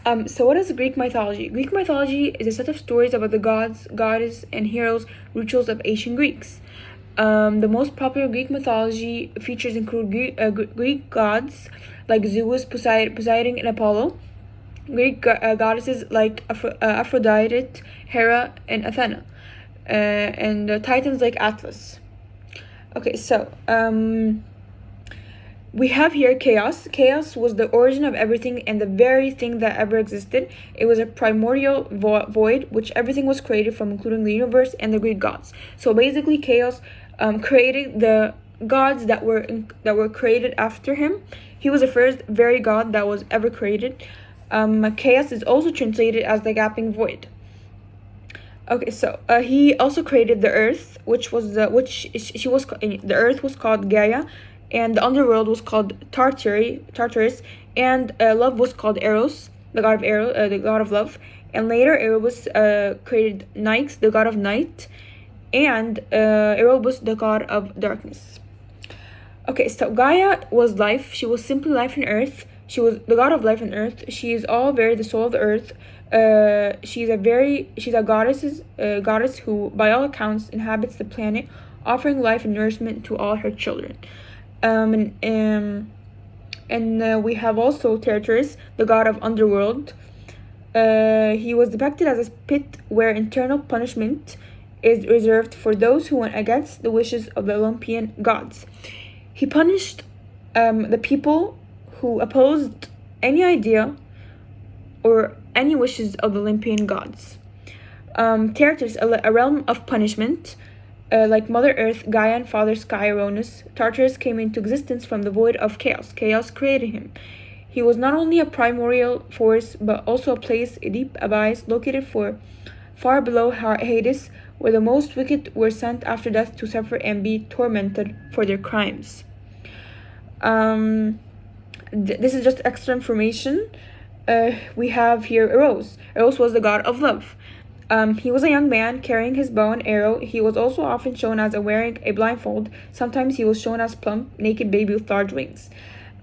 So what is Greek mythology? Greek mythology is a set of stories about the gods, goddess, and heroes, rituals of ancient Greeks. The most popular Greek mythology features include Greek gods like Zeus, Poseidon, and Apollo. Greek goddesses like Aphrodite, Hera, and Athena, and titans like Atlas. Okay, so we have here chaos. Chaos was the origin of everything and the very thing that ever existed. It was a primordial void which everything was created from, including the universe and the Greek gods. So basically, chaos created the gods that were created after him. He was the first very god that was ever created. Chaos is also translated as the gaping void. Okay, so he also created the earth, which was the earth was called Gaia, and the underworld was called Tartarus, and love was called Eros, the god of the god of love, and later Erebus created Nyx, the god of night, and Erebus, the god of darkness. Okay, so Gaia was life. She was simply life on earth. She was the god of life on earth. She is all very the soul of the earth. She's a goddess who, by all accounts, inhabits the planet, offering life and nourishment to all her children. And we have also Tartarus, the god of underworld. He was depicted as a pit where eternal punishment is reserved for those who went against the wishes of the Olympian gods. He punished the people who opposed any idea or any wishes of the Olympian gods. Tartarus, a realm of punishment, like Mother Earth, Gaia, and Father Sky, Uranus, Tartarus came into existence from the void of chaos. Chaos created him. He was not only a primordial force, but also a place, a deep abyss, located far below Hades, where the most wicked were sent after death to suffer and be tormented for their crimes. This is just extra information. We have here Eros. Eros was the god of love. He was a young man carrying his bow and arrow. He was also often shown as wearing a blindfold. Sometimes he was shown as plump, naked baby with large wings.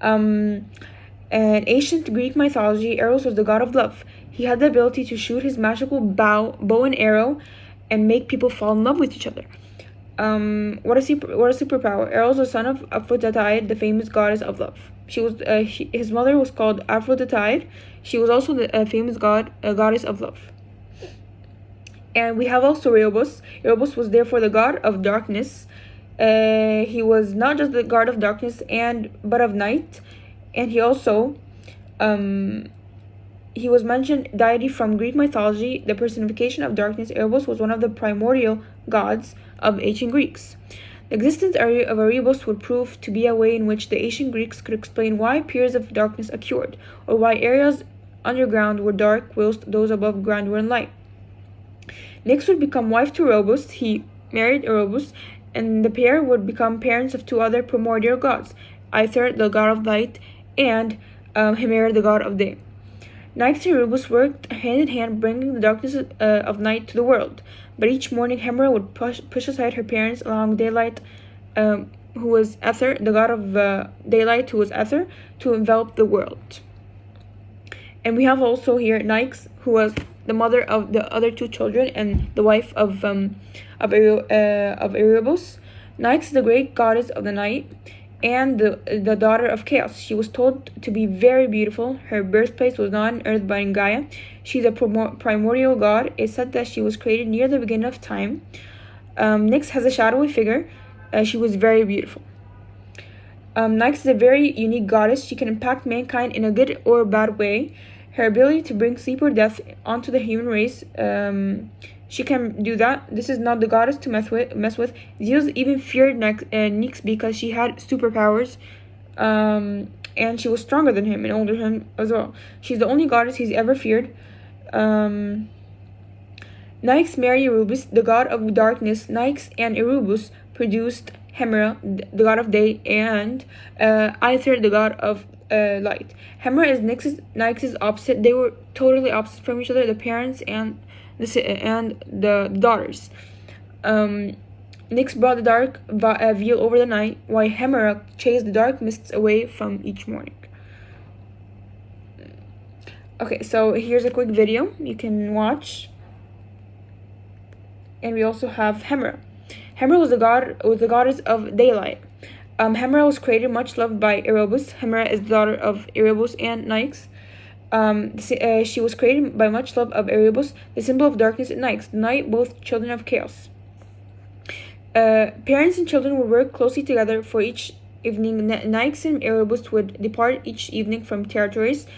In ancient Greek mythology, Eros was the god of love. He had the ability to shoot his magical bow and arrow and make people fall in love with each other. What a superpower! Eros was the son of Aphrodite, the famous goddess of love. His mother was called Aphrodite. She was also the famous goddess of love. And we have also Erebus. Erebus was therefore the god of darkness. He was not just the god of darkness but of night, and he also he was mentioned deity from Greek mythology, the personification of darkness. Erebus was one of the primordial gods of ancient Greeks. The existence of Erebus would prove to be a way in which the ancient Greeks could explain why periods of darkness occurred, or why areas underground were dark whilst those above ground were in light. Nyx would become wife to Erebus. He married Erebus, and the pair would become parents of two other primordial gods, Aether, the god of light, and Hemera, the god of day. Nyx and Erebus worked hand in hand, bringing the darkness of night to the world. But each morning, Hemera would push aside her parents, allowing Daylight, who was Aether, the god of daylight, who was Aether, to envelop the world. And we have also here Nyx, who was the mother of the other two children and the wife of Erebus. Nyx is the great goddess of the night and the daughter of chaos. She was told to be very beautiful. Her birthplace was not on earth but in Gaia. She's a primordial god. It's said that she was created near the beginning of time. Nyx has a shadowy figure. She was very beautiful. Nyx is a very unique goddess. She can impact mankind in a good or bad way. Her ability to bring sleep or death onto the human race, she can do that. This is not the goddess to mess with. Zeus even feared Nyx because she had superpowers, and she was stronger than him and older than him as well. She's the only goddess he's ever feared. Nyx married Erebus, the god of darkness. Nyx and Erebus produced Hemera, the god of day, and Aether, the god of light. Hemera is Nyx's opposite. They were totally opposite from each other, the parents and the daughters. Nyx brought the dark veil over the night, while Hemera chased the dark mists away from each morning. Okay, so here's a quick video you can watch. And we also have Hemra. Hemra was the goddess of daylight. Hemra was created much loved by Erebus. Hemra is the daughter of Erebus and Nyx. She was created by much love of Erebus, the symbol of darkness and Nyx, the night, both children of chaos. Parents and children would work closely together for each evening. Nyx and Erebus would depart each evening from territories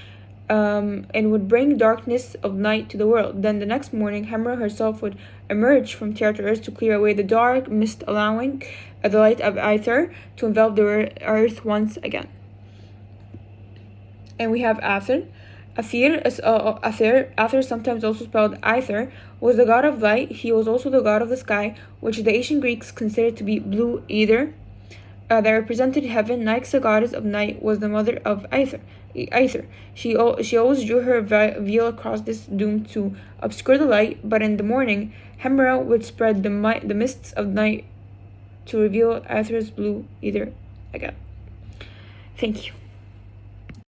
and would bring darkness of night to the world. Then the next morning, Hemra herself would emerge from territories to clear away the dark mist, allowing the light of Aether to envelop the earth once again. And we have Aether. Aether, sometimes also spelled Aether, was the god of light. He was also the god of the sky, which the ancient Greeks considered to be blue ether. That represented heaven. Nyx, the goddess of night, was the mother of Aether. She always drew her veil across this dome to obscure the light, but in the morning, Hemra would spread the mists of night to reveal Aether's blue ether again. Thank you.